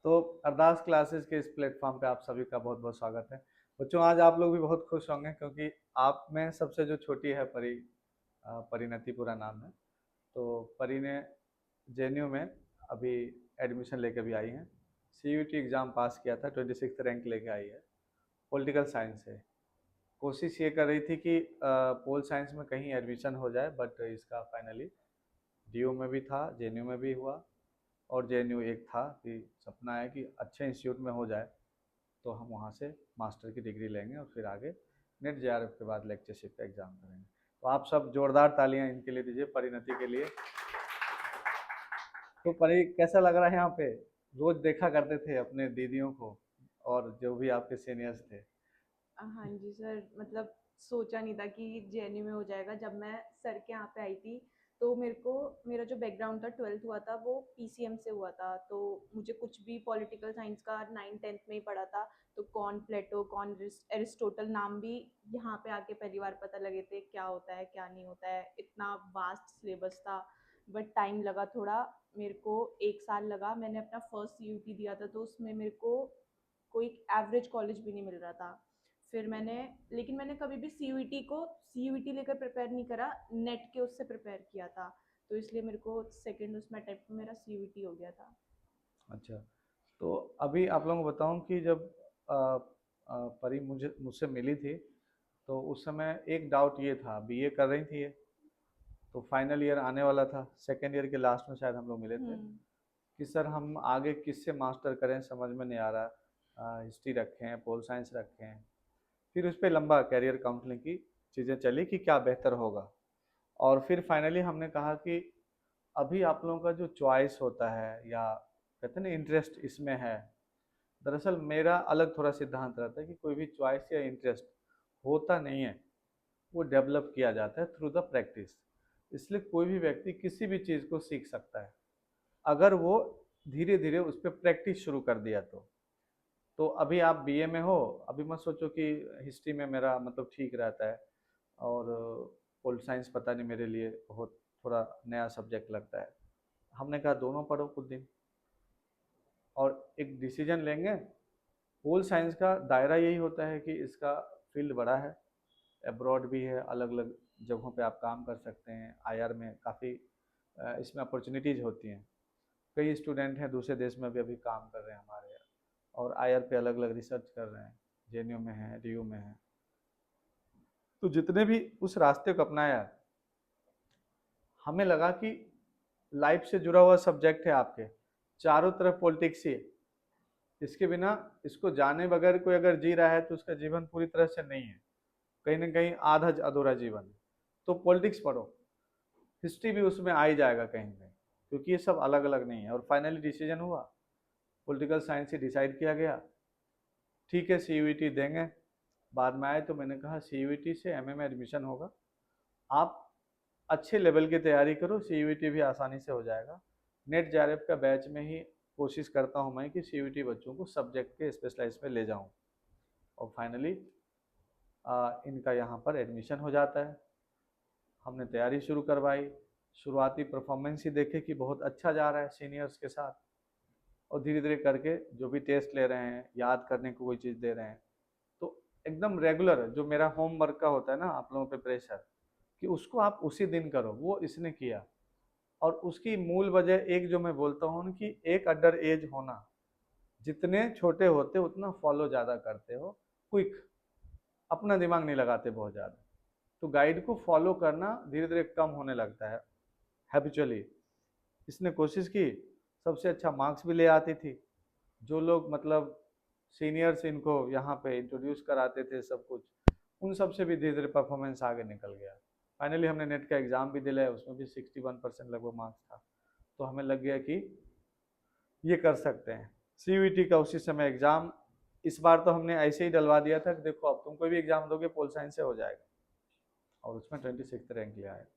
तो अरदास क्लासेस के इस प्लेटफॉर्म पे आप सभी का बहुत बहुत स्वागत है। बच्चों, आज आप लोग भी बहुत खुश होंगे क्योंकि आप में सबसे जो छोटी है परिणति पूरा नाम है। तो परी ने जेएनयू में अभी एडमिशन लेके भी आई हैं। सीयूटी एग्ज़ाम पास किया था, 26th रैंक लेके आई है पॉलिटिकल साइंस से। कोशिश ये कर रही थी कि पोल साइंस में कहीं एडमिशन हो जाए, बट इसका फाइनली डीयू में भी था, जेएनयू में भी हुआ। और जेएनयू एक था कि सपना है कि अच्छे इंस्टीट्यूट में हो जाए तो हम वहाँ से मास्टर की डिग्री लेंगे और फिर आगे नेट जेआरएफ के बाद लेक्चरशिप का एग्ज़ाम करेंगे। तो आप सब जोरदार तालियां इनके लिए दीजिए, परिणति के लिए। तो परी, कैसा लग रहा है यहाँ पे? रोज देखा करते थे अपने दीदियों को और जो भी आपके सीनियर्स थे। हाँ जी सर, मतलब सोचा नहीं था कि जेएनयू में हो जाएगा। जब मैं सर के यहाँ पे आई थी तो मेरा जो बैकग्राउंड था, 12th हुआ था वो पीसीएम से हुआ था। तो मुझे कुछ भी पॉलिटिकल साइंस का 9th 10th में ही पढ़ा था। तो कौन प्लेटो, कौन एरिस्टोटल नाम भी यहाँ पे आके पहली बार पता लगे थे, क्या होता है क्या नहीं होता है। इतना वास्ट सिलेबस था, बट टाइम लगा थोड़ा। मेरे को 1 साल लगा। मैंने अपना फर्स्ट सीयूटी दिया था तो उसमें मेरे को कोई एवरेज कॉलेज भी नहीं मिल रहा था। फिर मैंने कभी भी सीयूईटी लेकर प्रिपेयर नहीं करा, नेट के उससे प्रिपेयर किया था। तो इसलिए मेरे को सेकंड उसमें अटेम्प्ट में मेरा सीयूईटी हो गया था। अच्छा, तो अभी आप लोगों को बताऊं कि जब परी मुझसे मिली थी तो उस समय एक डाउट ये था, बीए कर रही थी ये, तो फाइनल ईयर आने वाला था, सेकेंड ईयर के लास्ट में शायद हम लोग मिले थे हम्म। कि सर हम आगे किससे मास्टर करें, समझ में नहीं आ रहा। हिस्ट्री रखें, पोल साइंस रखें। फिर उस पर लंबा कैरियर काउंसलिंग की चीज़ें चली कि क्या बेहतर होगा। और फिर फाइनली हमने कहा कि अभी आप लोगों का जो चॉइस होता है या कहते हैं ना इंटरेस्ट इसमें है। दरअसल मेरा अलग थोड़ा सिद्धांत रहता है कि कोई भी चॉइस या इंटरेस्ट होता नहीं है, वो डेवलप किया जाता है थ्रू द प्रैक्टिस। इसलिए कोई भी व्यक्ति किसी भी चीज़ को सीख सकता है अगर वो धीरे धीरे उस पर प्रैक्टिस शुरू कर दिया तो अभी आप बीए में हो, अभी मत सोचो कि हिस्ट्री में मेरा मतलब ठीक रहता है और पोल साइंस पता नहीं मेरे लिए बहुत थोड़ा नया सब्जेक्ट लगता है। हमने कहा दोनों पढ़ो कुछ दिन और एक डिसीजन लेंगे। पोल साइंस का दायरा यही होता है कि इसका फील्ड बड़ा है, अब्रॉड भी है, अलग अलग जगहों पे आप काम कर सकते हैं। आईआर में काफ़ी इसमें अपॉर्चुनिटीज़ होती हैं। कई स्टूडेंट हैं दूसरे देश में भी अभी काम कर रहे हैं हमारे यहाँ, और आईआर पे अलग अलग रिसर्च कर रहे हैं, जेएनयू में है, डीयू में है। तो जितने भी उस रास्ते को अपनाया, हमें लगा कि लाइफ से जुड़ा हुआ सब्जेक्ट है आपके, चारों तरफ पॉलिटिक्स ही है। इसके बिना, इसको जाने बगैर कोई अगर जी रहा है तो उसका जीवन पूरी तरह से नहीं है, कहीं ना कहीं आधा अधूरा जीवन है। तो पॉलिटिक्स पढ़ो, हिस्ट्री भी उसमें आ ही जाएगा कहीं ना कहीं, क्योंकि ये सब अलग अलग नहीं है। और फाइनली डिसीजन हुआ, पॉलिटिकल साइंस से डिसाइड किया गया। ठीक है, सीयूईटी देंगे। बाद में आए तो मैंने कहा सीयूईटी से एमए में एडमिशन होगा, आप अच्छे लेवल की तैयारी करो, सीयूईटी भी आसानी से हो जाएगा। नेट जेआरएफ का बैच में ही कोशिश करता हूँ मैं कि सीयूईटी बच्चों को सब्जेक्ट के स्पेशलाइज में ले जाऊँ। और फाइनली इनका यहाँ पर एडमिशन हो जाता है। हमने तैयारी शुरू करवाई, शुरुआती परफॉर्मेंस ही देखे कि बहुत अच्छा जा रहा है सीनियर्स के साथ, और धीरे धीरे करके जो भी टेस्ट ले रहे हैं, याद करने को कोई चीज़ दे रहे हैं, तो एकदम रेगुलर जो मेरा होमवर्क का होता है ना आप लोगों पे प्रेशर, कि उसको आप उसी दिन करो, वो इसने किया। और उसकी मूल वजह एक जो मैं बोलता हूँ कि एक अंडर एज होना, जितने छोटे होते उतना फॉलो ज़्यादा करते हो, क्विक, अपना दिमाग नहीं लगाते बहुत ज़्यादा। तो गाइड को फॉलो करना धीरे धीरे कम होने लगता है हैबिचुअली। इसने कोशिश की, सबसे अच्छा मार्क्स भी ले आती थी। जो लोग मतलब सीनियर्स इनको यहाँ पे इंट्रोड्यूस कराते थे सब कुछ, उन सब से भी धीरे धीरे परफॉर्मेंस आगे निकल गया। फाइनली हमने नेट का एग्ज़ाम भी दिलाया, उसमें भी 61% लगभग मार्क्स था। तो हमें लग गया कि ये कर सकते हैं। सीयूईटी का उसी समय एग्ज़ाम, इस बार तो हमने ऐसे ही डलवा दिया था कि देखो अब तुम कोई भी एग्ज़ाम दोगे पोल साइंस से हो जाएगा, और उसमें 26th रैंक लिया है।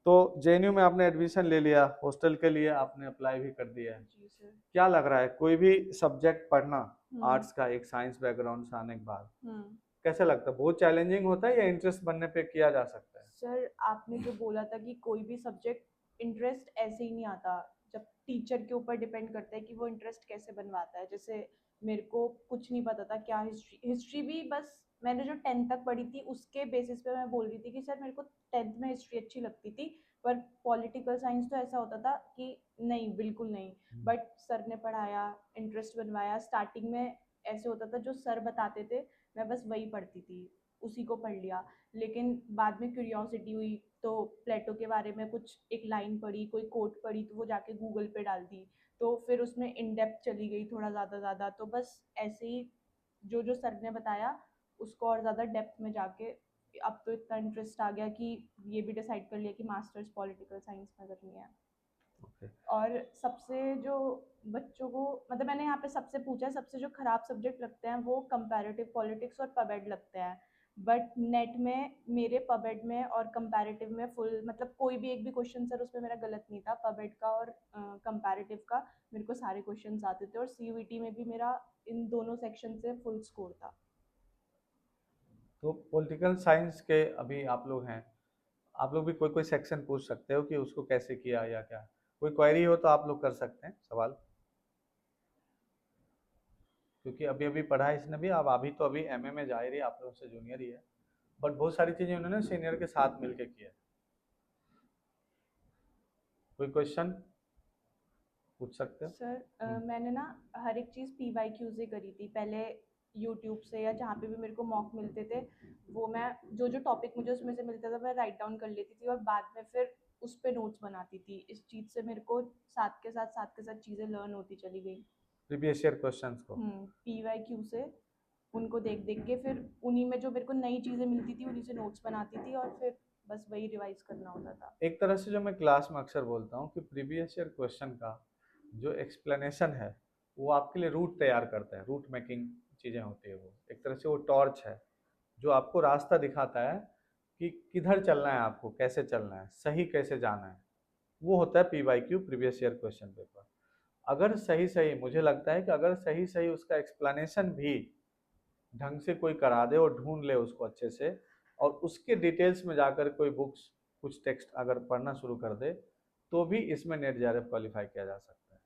तो जेएनयू में आपने एडमिशन ले लिया, हॉस्टल के लिए आपने अप्लाई भी कर दिया है। जी सर। क्या लग रहा है कोई भी सब्जेक्ट पढ़ना, हम्म। आर्ट्स का एक साइंस बैकग्राउंड से आने के बाद, हम्म। कैसा लगता है? बहुत चैलेंजिंग होता है या इंटरेस्ट बनने पे किया जा सकता है? सर, आपने जो बोला था कि कोई भी सब्जेक्ट इंटरेस्ट ऐसे ही नहीं आता। जब टीचर के ऊपर डिपेंड करता है कि वो इंटरेस्ट कैसे बनवाता है। जैसे मेरे को कुछ नहीं पता था क्या हिस्ट्री भी बस मैंने जो 10th तक पढ़ी थी उसके बेसिस पे मैं बोल रही थी कि सर मेरे को 10th में हिस्ट्री अच्छी लगती थी, पर पॉलिटिकल साइंस तो ऐसा होता था कि नहीं, बिल्कुल नहीं। बट सर ने पढ़ाया, इंटरेस्ट बनवाया। स्टार्टिंग में ऐसे होता था जो सर बताते थे मैं बस वही पढ़ती थी, उसी को पढ़ लिया। लेकिन बाद में क्यूरियोसिटी हुई तो प्लेटो के बारे में कुछ एक लाइन पढ़ी, कोई कोट पढ़ी, तो वो जाके गूगल पे डाल दी। तो फिर उसमें इन डेप्थ चली गई थोड़ा ज़्यादा। तो बस ऐसे ही जो जो सर ने बताया उसको और ज़्यादा डेप्थ में जाके अब तो इतना इंटरेस्ट आ गया कि ये भी डिसाइड कर लिया कि मास्टर्स पॉलिटिकल साइंस में करनी है। ओके। और सबसे जो बच्चों को मतलब मैंने यहाँ पे सबसे पूछा है, सबसे जो खराब सब्जेक्ट लगते हैं वो कंपैरेटिव पॉलिटिक्स और पबेड लगते हैं। बट नेट में मेरे पबेड में और कंपैरेटिव में फुल मतलब कोई भी एक भी क्वेश्चन सर उसमें मेरा गलत नहीं था। पबेड का और कंपैरेटिव का मेरे को सारे क्वेश्चंस आते थे और सीयूईटी में भी मेरा इन दोनों सेक्शन से फुल स्कोर था। तो पॉलिटिकल साइंस के अभी आप लोग हैं, आप लोग भी कोई कोई सेक्शन पूछ सकते हो कि उसको कैसे किया या क्या, कोई क्वेरी हो तो आप लोग कर सकते हैं सवाल, क्योंकि अभी अभी पढ़ा है इसने भी। अब अभी तो अभी एमए में जा ही रही है, आप लोगों से जूनियर ही है, बट बहुत सारी चीज़ें उन्होंने सीनियर के साथ मिलके किया है। कोई क्वेश्चन पूछ सकते हो। सर मैंने ना हर एक चीज़ PYQ से करी थी पहले, यूट्यूब से या जहाँ पे भी मेरे को मॉक मिलते थे वो मैं जो जो टॉपिक मुझे उसमें से मिलता था मैं राइट डाउन कर लेती थी और बाद में फिर उस पर नोट्स बनाती थी। इस चीज़ से मेरे को साथ के साथ चीज़ें लर्न होती चली गई। प्रीवियस ईयर क्वेश्चंस को। PYQ से उनको देख देख के फिर उन्हीं में जो मेरे को नई चीज़ें मिलती थी उन्हीं से नोट्स बनाती थी और फिर बस वही रिवाइज करना होता था। एक तरह से जो मैं क्लास में अक्सर बोलता हूँ कि प्रीवियस ईयर क्वेश्चन का जो एक्सप्लेनेशन है वो आपके लिए रूट तैयार करता है, रूट मेकिंग चीज़ें होती है। वो एक तरह से वो टॉर्च है जो आपको रास्ता दिखाता है कि किधर चलना है, आपको कैसे चलना है, सही कैसे जाना है। वो होता है PYQ, previous year question paper. अगर सही सही, मुझे लगता है कि अगर सही सही उसका एक्सप्लेनेशन भी ढंग से कोई करा दे और ढूंढ ले उसको अच्छे से, और उसके डिटेल्स में जाकर कोई बुक्स कुछ टेक्स्ट अगर पढ़ना शुरू कर दे, तो भी इसमें नेट जेआरएफ क्वालिफाई किया जा सकता है।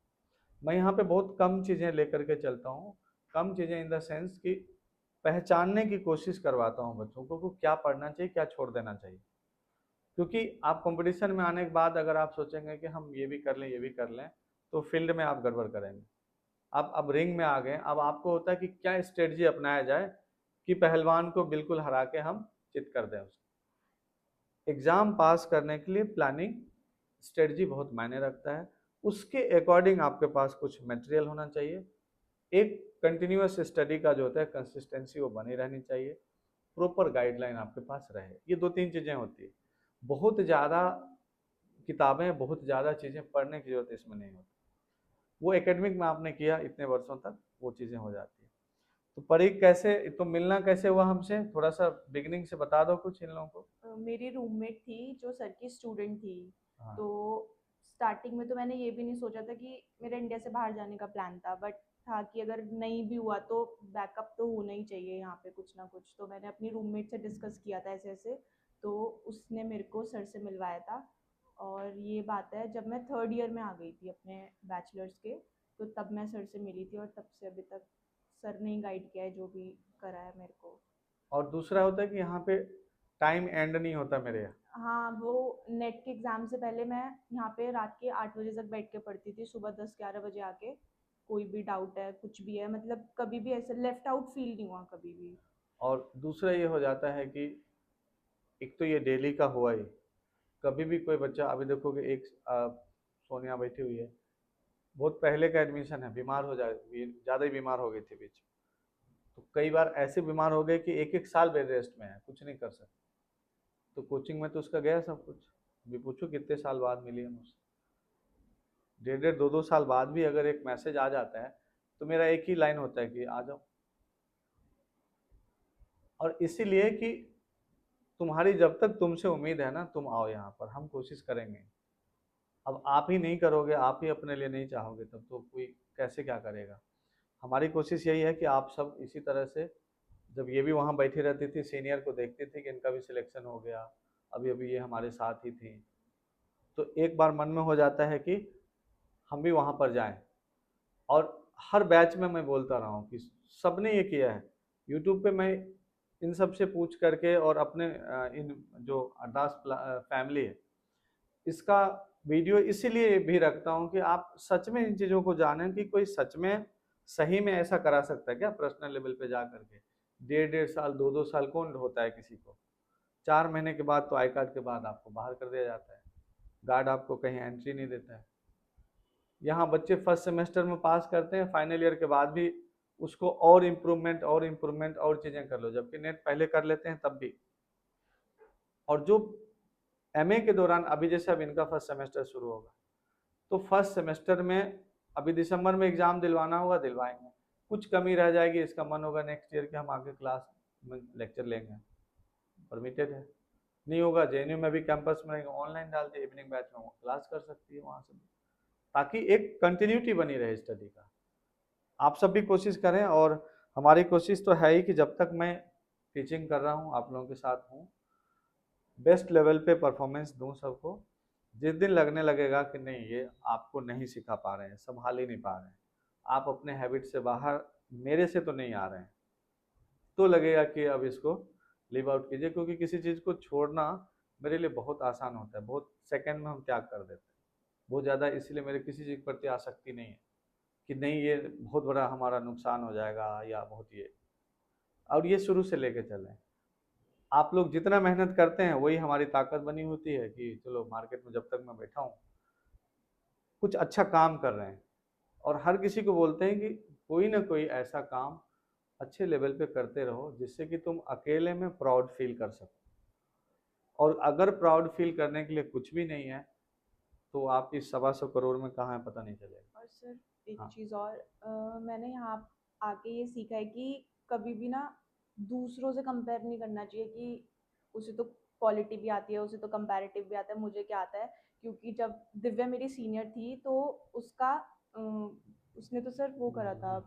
मैं यहाँ पे बहुत कम चीज़ें लेकर के चलता हूँ, कम चीज़ें इन द सेंस कि पहचानने की कोशिश करवाता हूँ बच्चों को क्या पढ़ना चाहिए, क्या छोड़ देना चाहिए। क्योंकि आप कंपटीशन में आने के बाद अगर आप सोचेंगे कि हम ये भी कर लें ये भी कर लें, तो फील्ड में आप गड़बड़ करेंगे। आप अब रिंग में आ गए, अब आपको होता है कि क्या स्ट्रेटजी अपनाया जाए कि पहलवान को बिल्कुल हरा के हम चित कर दें उसको। एग्जाम पास करने के लिए प्लानिंग स्ट्रेटजी बहुत मायने रखता है। उसके अकॉर्डिंग आपके पास कुछ मटेरियल होना चाहिए, एक कंटिन्यूअस स्टडी का जो होता है कंसिस्टेंसी वो बनी रहनी चाहिए, प्रॉपर गाइडलाइन आपके पास रहे। ये दो तीन चीज़ें होती है। बहुत ज़्यादा किताबें, बहुत ज़्यादा चीज़ें पढ़ने की जरूरत इसमें नहीं होती। वो एकेडमिक में आपने किया इतने वर्षों तक वो चीज़ें हो जाती है। तो परी कैसे, तो मिलना कैसे हुआ हमसे, थोड़ा सा बिगिनिंग से बता दो कुछ इन लोगों को। मेरी रूममेट थी जो सर की स्टूडेंट थी। हाँ। तो स्टार्टिंग में तो मैंने ये भी नहीं सोचा था कि मेरा इंडिया से बाहर जाने का प्लान था, बट था कि अगर नहीं भी हुआ तो बैकअप तो होना ही चाहिए यहाँ पे कुछ ना कुछ। तो मैंने अपनी रूममेट से डिस्कस किया था ऐसे ऐसे, तो उसने मेरे को सर से मिलवाया था। और ये बात है जब मैं थर्ड ईयर में आ गई थी अपने बैचलर्स के, तो तब मैं सर से मिली थी और तब से अभी तक सर ने ही गाइड किया है जो भी करा है मेरे को। और दूसरा होता है कि यहाँ पे टाइम एंड नहीं होता मेरे यहाँ। हाँ, वो नेट के एग्ज़ाम से पहले मैं यहाँ पे रात के 8 बजे तक बैठ के पढ़ती थी, सुबह 10-11 बजे आके। कोई भी डाउट है, कुछ भी है, मतलब कभी भी ऐसे लेफ्ट आउट फील नहीं हुआ कभी भी। और दूसरा ये हो जाता है कि एक तो ये डेली का हुआ ही, कभी भी कोई बच्चा, अभी देखो कि एक सोनिया बैठी हुई है, बहुत पहले का एडमिशन है, बीमार हो जाए, ज़्यादा ही बीमार हो गई थी बीच में। तो कई बार ऐसे बीमार हो गए कि एक एक साल बेड रेस्ट में है, कुछ नहीं कर सकते। तो कोचिंग में तो उसका गया सब कुछ। अभी पूछो कितने साल बाद मिली है मुझसे, 1.5-2 साल बाद भी अगर एक मैसेज आ जाता है तो मेरा एक ही लाइन होता है कि आ जाओ। और इसीलिए कि तुम्हारी जब तक तुमसे उम्मीद है ना, तुम आओ यहाँ पर, हम कोशिश करेंगे। अब आप ही नहीं करोगे, आप ही अपने लिए नहीं चाहोगे, तब तो कोई कैसे क्या करेगा। हमारी कोशिश यही है कि आप सब इसी तरह से, जब ये भी वहाँ बैठी रहती थी, सीनियर को देखती थी कि इनका भी सिलेक्शन हो गया, अभी अभी ये हमारे साथ ही थी, तो एक बार मन में हो जाता है कि हम भी वहाँ पर जाएं। और हर बैच में मैं बोलता रहा हूँ कि सबने ये किया है। यूट्यूब पे मैं इन सब से पूछ करके और अपने इन जो अरदास फैमिली है इसका वीडियो इसीलिए भी रखता हूँ कि आप सच में इन चीज़ों को जानें कि कोई सच में सही में ऐसा करा सकता है क्या पर्सनल लेवल पे जा करके। 1.5 साल 2-2 साल कौन होता है किसी को। 4 महीने के बाद तो आई कार्ड के बाद आपको बाहर कर दिया जाता है, गार्ड आपको कहीं एंट्री नहीं देता है। यहाँ बच्चे फर्स्ट सेमेस्टर में पास करते हैं, फाइनल ईयर के बाद भी उसको और इम्प्रूवमेंट और चीज़ें कर लो, जबकि नेट पहले कर लेते हैं तब भी। और जो एमए के दौरान अभी जैसे अब इनका फर्स्ट सेमेस्टर शुरू होगा तो फर्स्ट सेमेस्टर में अभी दिसंबर में एग्जाम दिलवाना होगा, दिलवाएंगे। कुछ कमी रह जाएगी, इसका मन होगा नेक्स्ट ईयर के हम आगे क्लास में लेक्चर लेंगे, परमिटेड है। नहीं होगा जेएनयू में भी कैंपस में ऑनलाइन डालते इवनिंग बैच में क्लास कर सकती है वहाँ से, ताकि एक कंटिन्यूटी बनी रहे स्टडी का। आप सब भी कोशिश करें, और हमारी कोशिश तो है ही कि जब तक मैं टीचिंग कर रहा हूँ आप लोगों के साथ हूँ, बेस्ट लेवल पे परफॉर्मेंस दूं सबको। जिस दिन लगने लगेगा कि नहीं ये आपको नहीं सिखा पा रहे हैं, संभाल ही नहीं पा रहे हैं, आप अपने हैबिट से बाहर मेरे से तो नहीं आ रहे हैं, तो लगेगा कि अब इसको लीव आउट कीजिए। क्योंकि किसी चीज़ को छोड़ना मेरे लिए बहुत आसान होता है, बहुत सेकंड में हम त्याग कर देते हैं बहुत ज़्यादा। इसलिए मेरे किसी चीज़ के प्रति आसक्ति नहीं है कि नहीं ये बहुत बड़ा हमारा नुकसान हो जाएगा या बहुत ये, और ये शुरू से लेके चलें। आप लोग जितना मेहनत करते हैं वही हमारी ताकत बनी होती है कि चलो मार्केट में जब तक मैं बैठा हूँ कुछ अच्छा काम कर रहे हैं। और हर किसी को बोलते हैं कि कोई ना कोई ऐसा काम अच्छे लेवल पे करते रहो जिससे कि तुम अकेले में प्राउड फील कर सको। और अगर प्राउड फील करने के लिए कुछ भी नहीं है तो आप इस 125 करोड़ में कहाँ है पता नहीं चलेगा। और सर एक हाँ चीज़ और, मैंने यहाँ आके ये सीखा है कि कभी भी ना दूसरों से कंपेयर नहीं करना चाहिए कि उसे तो पॉलिटी भी आती है, उसे तो कंपैरेटिव भी आता है, मुझे क्या आता है। क्योंकि जब दिव्या मेरी सीनियर थी तो उसका उसने तो सर वो करा था,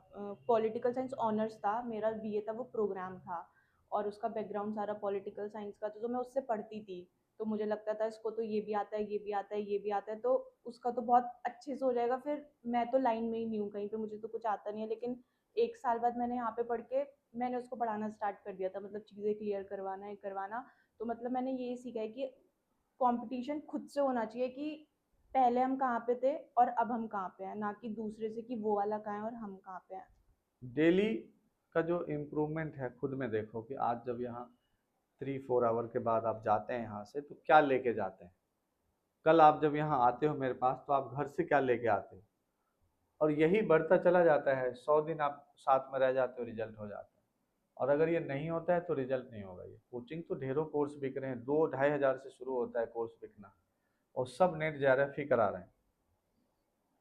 पॉलिटिकल साइंस ऑनर्स था, मेरा बीए था, वो प्रोग्राम था। और उसका बैकग्राउंड सारा पॉलिटिकल साइंस का था, तो मैं उससे पढ़ती थी। तो मुझे लगता था इसको तो ये भी आता है, ये भी आता है, ये भी आता है, तो उसका तो बहुत अच्छे से हो जाएगा। फिर मैं तो लाइन में ही नहीं हूँ कहीं पे, मुझे तो कुछ आता नहीं है। लेकिन 1 साल बाद मैंने यहाँ पे पढ़ के मैंने उसको पढ़ाना स्टार्ट कर दिया था, मतलब चीज़ें क्लियर करवाना है करवाना। तो मतलब मैंने ये सीखा है कि कंपटीशन खुद से होना चाहिए कि पहले हम कहाँ पे थे और अब हम कहाँ पे हैं, ना कि दूसरे से कि वो वाला कहाँ है और हम कहाँ पे हैं। डेली का जो इम्प्रूवमेंट है खुद में देखो कि आज जब यहाँ 3-4 आवर के बाद आप जाते हैं यहाँ से तो क्या लेके जाते हैं। कल आप जब यहाँ आते हो मेरे पास तो आप घर से क्या लेके आते हो, और यही बढ़ता चला जाता है। 100 दिन आप साथ में रह जाते हो, रिजल्ट हो जाता है। और अगर ये नहीं होता है तो रिजल्ट नहीं होगा। ये कोचिंग तो ढेरों कोर्स बिक रहे हैं, 2-2.5 हज़ार से शुरू होता है कोर्स बिकना, और सब नेट जेआरएफ ही करा रहे हैं।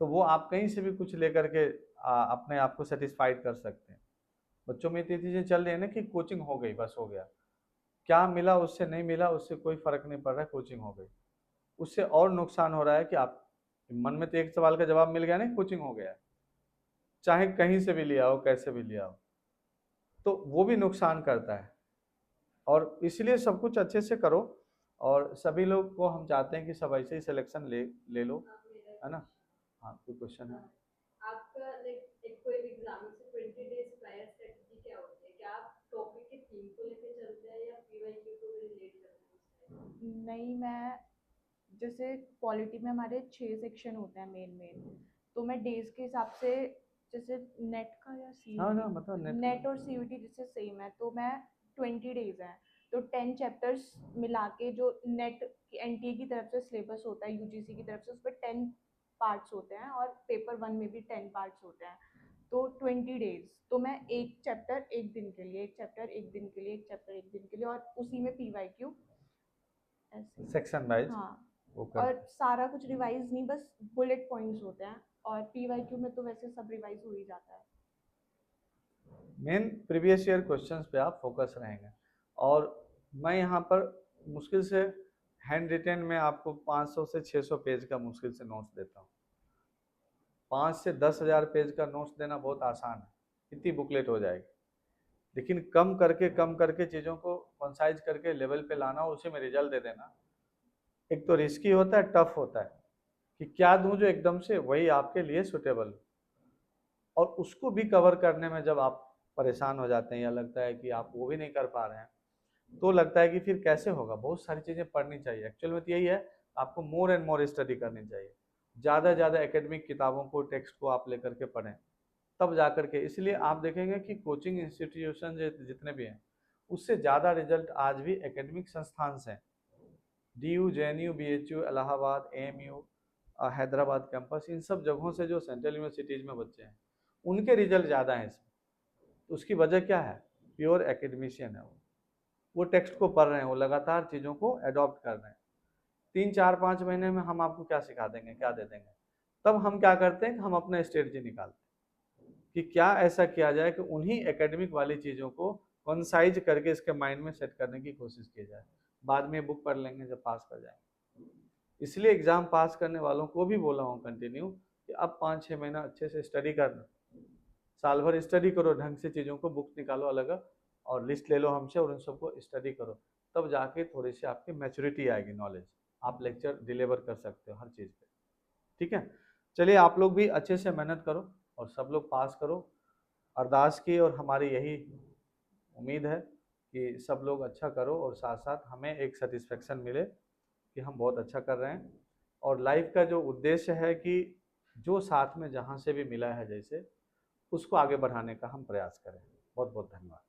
तो वो आप कहीं से भी कुछ लेकर के अपने आप को सेटिस्फाइड कर सकते हैं। बच्चों में इतनी चीज़ें चल रही है ना कि कोचिंग हो गई बस हो गया, क्या मिला उससे नहीं मिला उससे कोई फर्क नहीं पड़ रहा है, कोचिंग हो गई। उससे और नुकसान हो रहा है कि आप मन में तो एक सवाल का जवाब मिल गया ना, कोचिंग हो गया, चाहे कहीं से भी लिया हो कैसे भी लिया हो, तो वो भी नुकसान करता है। और इसलिए सब कुछ अच्छे से करो, और सभी लोग को हम चाहते हैं कि सब ऐसे ही सिलेक्शन ले ले लो, है ना। हाँ कोई क्वेश्चन है। आपका लाइक एक कोई भी एग्जाम से 20 डेज प्रायर स्ट्रेटजी क्या होती है? क्या आप टॉपिक के थीम को लेके चलते हैं या पीवाईक्यू को भी रिलेट करते हैं? नहीं, मैं जैसे पॉलिटी में हमारे 6 सेक्शन होते हैं मेन मेन, तो मैं डेज के हिसाब से, जैसे नेट का या हाँ ना सीयूटी, मतलब नेट और सीयूटी जैसे सेम है, तो मैं 20 डेज हैं तो 10 चैप्टर्स मिला के, जो नेट एनटीए की तरफ से सिलेबस होता है, यूजीसी की तरफ से, उस पर 10 पार्ट्स होते हैं और पेपर 1 में भी 10 पार्ट्स होते हैं। तो 20 डेज, तो मैं एक चैप्टर एक दिन के लिए, एक चैप्टर एक दिन के लिए, एक चैप्टर एक दिन के लिए, और उसी में पीवाईक्यू ऐसे। सेक्शन वाइज हाँ, वो और करते सारा कुछ रिवाइज नहीं, बस बुलेट पॉइंट्स होते हैं। और पीवाईक्यू में तो वैसे सब रिवाइज हो ही जाता है। हैं। मेन प्रीवियस ईयर क्वेश्चंस पे आप फोकस रहेंगे। और मैं यहाँ पर मुश्किल से हैंड रिटेन में आपको 500 से 600 पेज का मुश्किल से नोट्स देता हूँ। 5 से 10 हज़ार पेज का नोट्स देना बहुत आसान है, इतनी बुकलेट हो जाएगी। लेकिन कम करके चीज़ों को कंसाइज करके लेवल पे लाना और उसी में रिजल्ट दे देना, एक तो रिस्की होता है, टफ होता है। कि क्या दूं जो एकदम से वही आपके लिए सुटेबल, और उसको भी कवर करने में जब आप परेशान हो जाते हैं या लगता है कि आप वो भी नहीं कर पा रहे हैं, तो लगता है कि फिर कैसे होगा। बहुत सारी चीज़ें पढ़नी चाहिए, एक्चुअल में तो यही है, आपको मोर एंड मोर स्टडी करनी चाहिए, ज़्यादा ज़्यादा एकेडमिक किताबों को, टेक्स्ट को आप लेकर के पढ़ें, तब जा कर के। इसलिए आप देखेंगे कि कोचिंग इंस्टीट्यूशन जितने भी हैं, उससे ज़्यादा रिजल्ट आज भी एकेडमिक संस्थान से हैं। DU, JNU, BHU, Allahabad, AMU, Hyderabad campus, इन सब जगहों से जो सेंट्रल यूनिवर्सिटीज़ में बच्चे हैं, उनके रिजल्ट ज़्यादा हैं इसमें। तो उसकी वजह क्या है? प्योर एकेडमिशियन है वो टेक्स्ट को पढ़ रहे हैं, वो लगातार चीज़ों को अडॉप्ट कर रहे हैं। 3, 4, 5 महीने में हम आपको क्या सिखा देंगे, क्या दे देंगे? तब हम क्या करते हैं, हम अपना स्ट्रेटजी निकालते हैं कि क्या ऐसा किया जाए कि उन्हीं एकेडमिक वाली चीज़ों को कंसाइज करके इसके माइंड में सेट करने की कोशिश की जाए। बाद में बुक पढ़ लेंगे जब पास कर जाएंगे। इसलिए एग्ज़ाम पास करने वालों को भी बोला हूँ कंटिन्यू कि अब 5-6 महीना अच्छे से स्टडी करना, साल भर स्टडी करो, ढंग से चीज़ों को बुक निकालो अलग और लिस्ट ले लो हमसे और उन सबको स्टडी करो, तब जाके थोड़ी सी आपकी मैच्योरिटी आएगी, नॉलेज, आप लेक्चर डिलीवर कर सकते हो हर चीज़ पे। ठीक है, चलिए आप लोग भी अच्छे से मेहनत करो और सब लोग पास करो। अरदास की और हमारी यही उम्मीद है कि सब लोग अच्छा करो और साथ साथ हमें एक सेटिस्फेक्शन मिले कि हम बहुत अच्छा कर रहे हैं। और लाइफ का जो उद्देश्य है कि जो साथ में जहाँ से भी मिला है जैसे, उसको आगे बढ़ाने का हम प्रयास करें। बहुत बहुत धन्यवाद।